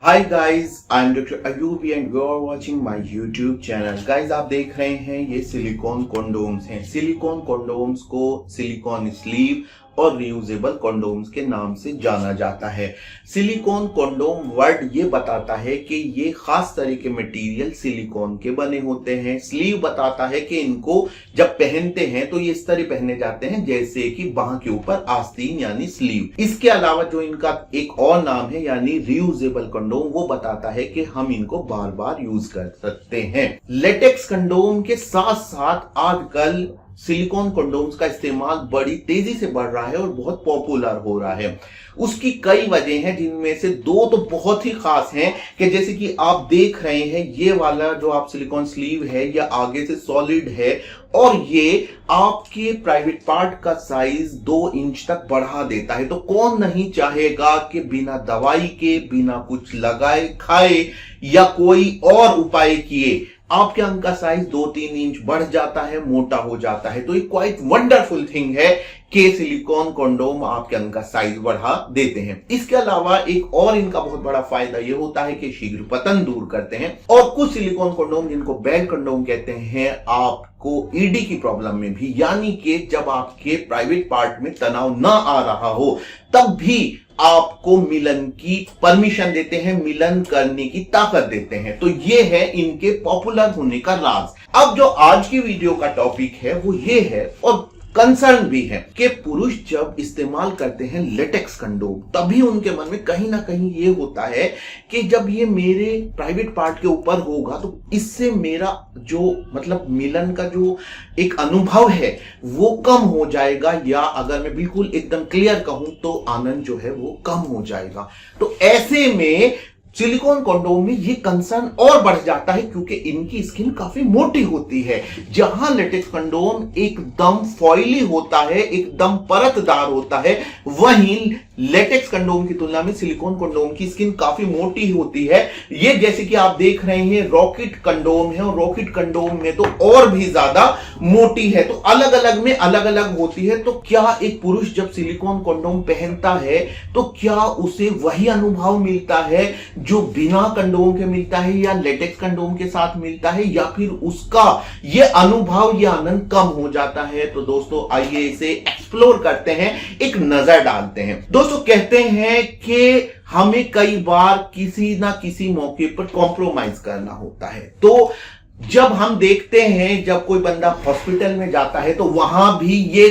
Hi guys, I am doctor Ayubi and you are watching my YouTube channel. Guys, आप देख रहे हैं ये सिलिकॉन कॉन्डोम्स हैं। सिलिकॉन कॉन्डोम्स को सिलिकॉन स्लीव और रियूजेबल कॉन्डोम्स के नाम से जाना जाता है। सिलिकॉन कॉन्डोम वर्ड ये बताता है कि ये खास तरह के मटेरियल सिलिकॉन के बने होते हैं। स्लीव बताता है कि इनको जब पहनते हैं तो ये इस तरह पहने जाते हैं जैसे कि बाह के ऊपर आस्तीन यानी स्लीव। इसके अलावा जो इनका एक और नाम है यानी रियूजेबल कंडोम, वो बताता है कि हम इनको बार बार यूज कर सकते हैं। लेटेक्स कंडोम के साथ साथ आजकल सिलिकॉन कंडोम्स का इस्तेमाल बड़ी तेजी से बढ़ रहा है और बहुत पॉपुलर हो रहा है। उसकी कई वजह हैं, जिनमें से दो तो बहुत ही खास हैं कि जैसे कि आप देख रहे हैं ये वाला जो आप सिलिकॉन स्लीव है या आगे से सॉलिड है और ये आपके प्राइवेट पार्ट का साइज 2 इंच तक बढ़ा देता है। तो कौन नहीं चाहेगा कि बिना दवाई के, बिना कुछ लगाए खाए या कोई और उपाय किए आपके अंग का साइज 2-3 इंच बढ़ जाता है, मोटा हो जाता है। तो ये क्वाइट वंडरफुल थिंग है कि सिलिकॉन कंडोम आपके अंग का साइज बढ़ा देते हैं। इसके अलावा एक और इनका बहुत बड़ा फायदा ये होता है कि शीघ्र पतन दूर करते हैं। और कुछ सिलिकॉन कंडोम जिनको बेल कंडोम कहते हैं, आपको ईडी की प्रॉब्लम में भी, यानी कि जब आपके प्राइवेट पार्ट में तनाव ना आ रहा हो तब भी आपको मिलन की परमिशन देते हैं, मिलन करने की ताकत देते हैं। तो ये है इनके पॉपुलर होने का राज। अब जो आज की वीडियो का टॉपिक है वो ये है और कंसर्न भी है कि पुरुष जब इस्तेमाल करते हैं लेटेक्स कंडोम तभी उनके मन में कहीं ना कहीं ये होता है कि जब ये मेरे प्राइवेट पार्ट के ऊपर होगा तो इससे मेरा जो मतलब मिलन का जो एक अनुभव है वो कम हो जाएगा, या अगर मैं बिल्कुल एकदम क्लियर कहूं तो आनंद जो है वो कम हो जाएगा। तो ऐसे में सिलिकॉन कंडोम में ये कंसर्न और बढ़ जाता है क्योंकि इनकी स्किन काफी मोटी होती है। जहां लेटेक्स कंडोम एकदम फॉइली होता है, एकदम परतदार होता है, वहीं लेटेक्स कंडोम की तुलना में सिलिकॉन कंडोम की स्किन काफी मोटी होती है। ये जैसे कि आप देख रहे हैं रॉकेट कंडोम है और रॉकेट कंडोम में तो और भी ज्यादा मोटी है। तो अलग अलग में अलग अलग होती है। तो क्या एक पुरुष जब सिलिकॉन कंडोम पहनता है तो क्या उसे वही अनुभव मिलता है जो बिना कंडोम के मिलता है या लेटेक्स कंडोम के साथ मिलता है, या फिर उसका ये अनुभव या आनंद कम हो जाता है? तो दोस्तों आइए इसे एक्सप्लोर करते हैं, एक नजर डालते हैं। दोस्तों कहते हैं कि हमें कई बार किसी ना किसी मौके पर कॉम्प्रोमाइज करना होता है। तो जब हम देखते हैं जब कोई बंदा हॉस्पिटल में जाता है तो वहां भी ये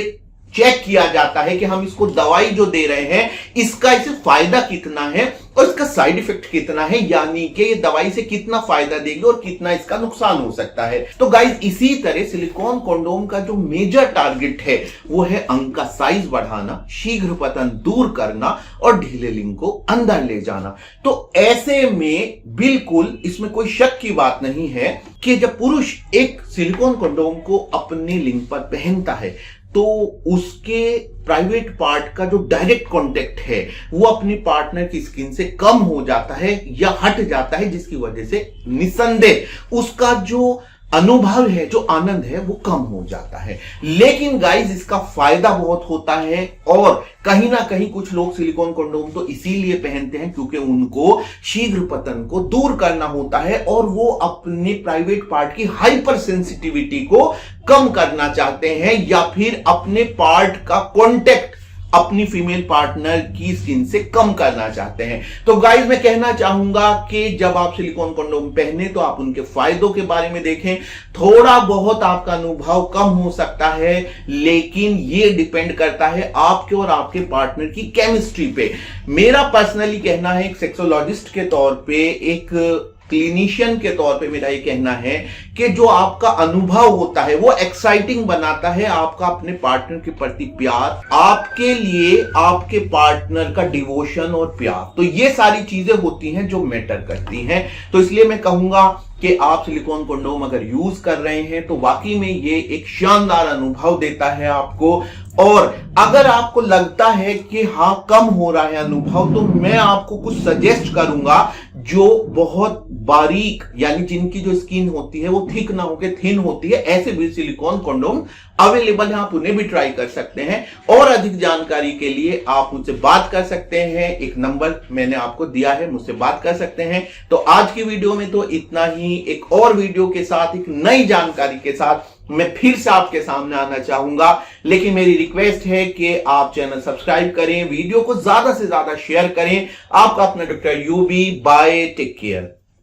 चेक किया जाता है कि हम इसको दवाई जो दे रहे हैं इसका इसे फायदा कितना है और इसका साइड इफेक्ट कितना है, यानी कि ये दवाई से कितना फायदा देगी और कितना इसका नुकसान हो सकता है। तो गाइस इसी तरह सिलिकॉन कंडोम का जो मेजर टारगेट है वो है अंग का साइज बढ़ाना, शीघ्र पतन दूर करना और ढीले लिंग को अंदर ले जाना। तो ऐसे में बिल्कुल इसमें कोई शक की बात नहीं है कि जब पुरुष एक सिलिकॉन कंडोम को अपने लिंग पर पहनता है तो उसके प्राइवेट पार्ट का जो डायरेक्ट कांटेक्ट है वो अपनी पार्टनर की स्किन से कम हो जाता है या हट जाता है, जिसकी वजह से निसंदेह उसका जो अनुभव है, जो आनंद है वो कम हो जाता है। लेकिन गाइस इसका फायदा बहुत होता है और कहीं ना कहीं कुछ लोग सिलिकॉन कंडोम तो इसीलिए पहनते हैं क्योंकि उनको शीघ्र पतन को दूर करना होता है और वो अपने प्राइवेट पार्ट की हाइपर सेंसिटिविटी को कम करना चाहते हैं या फिर अपने पार्ट का कांटेक्ट अपनी फीमेल पार्टनर की स्किन से कम करना चाहते हैं। तो गाइस मैं कहना चाहूंगा कि जब आप सिलिकॉन कंडोम पहने तो आप उनके फायदों के बारे में देखें। थोड़ा बहुत आपका अनुभव कम हो सकता है लेकिन ये डिपेंड करता है आपके और आपके पार्टनर की केमिस्ट्री पे। मेरा पर्सनली कहना है, एक सेक्सोलॉजिस्ट के तौर पे, एक क्लिनिशियन के तौर पे मेरा ये कहना है कि जो आपका अनुभव होता है वो एक्साइटिंग बनाता है आपका अपने पार्टनर के प्रति प्यार, आपके लिए आपके पार्टनर का डिवोशन और प्यार। तो ये सारी चीजें होती हैं जो मैटर करती हैं। तो इसलिए मैं कहूंगा कि आप सिलिकॉन कंडोम अगर यूज कर रहे हैं तो वाकई में ये एक शानदार अनुभव देता है आपको। और अगर आपको लगता है कि हाँ कम हो रहा है अनुभव, तो मैं आपको कुछ सजेस्ट करूंगा जो बहुत बारीक यानी जिनकी जो स्किन होती है वो थिक ना होकर थिन होती है, ऐसे भी सिलिकॉन कंडोम अवेलेबल है, आप उन्हें भी ट्राई कर सकते हैं। और अधिक जानकारी के लिए आप मुझसे बात कर सकते हैं, एक नंबर मैंने आपको दिया है, मुझसे बात कर सकते हैं। तो आज की वीडियो में तो इतना ही। एक और वीडियो के साथ, एक नई जानकारी के साथ मैं फिर से आपके सामने आना चाहूंगा, लेकिन मेरी रिक्वेस्ट है कि आप चैनल सब्सक्राइब करें, वीडियो को ज्यादा से ज्यादा शेयर करें। आपका अपना doctor Ayubi. Bye, take care.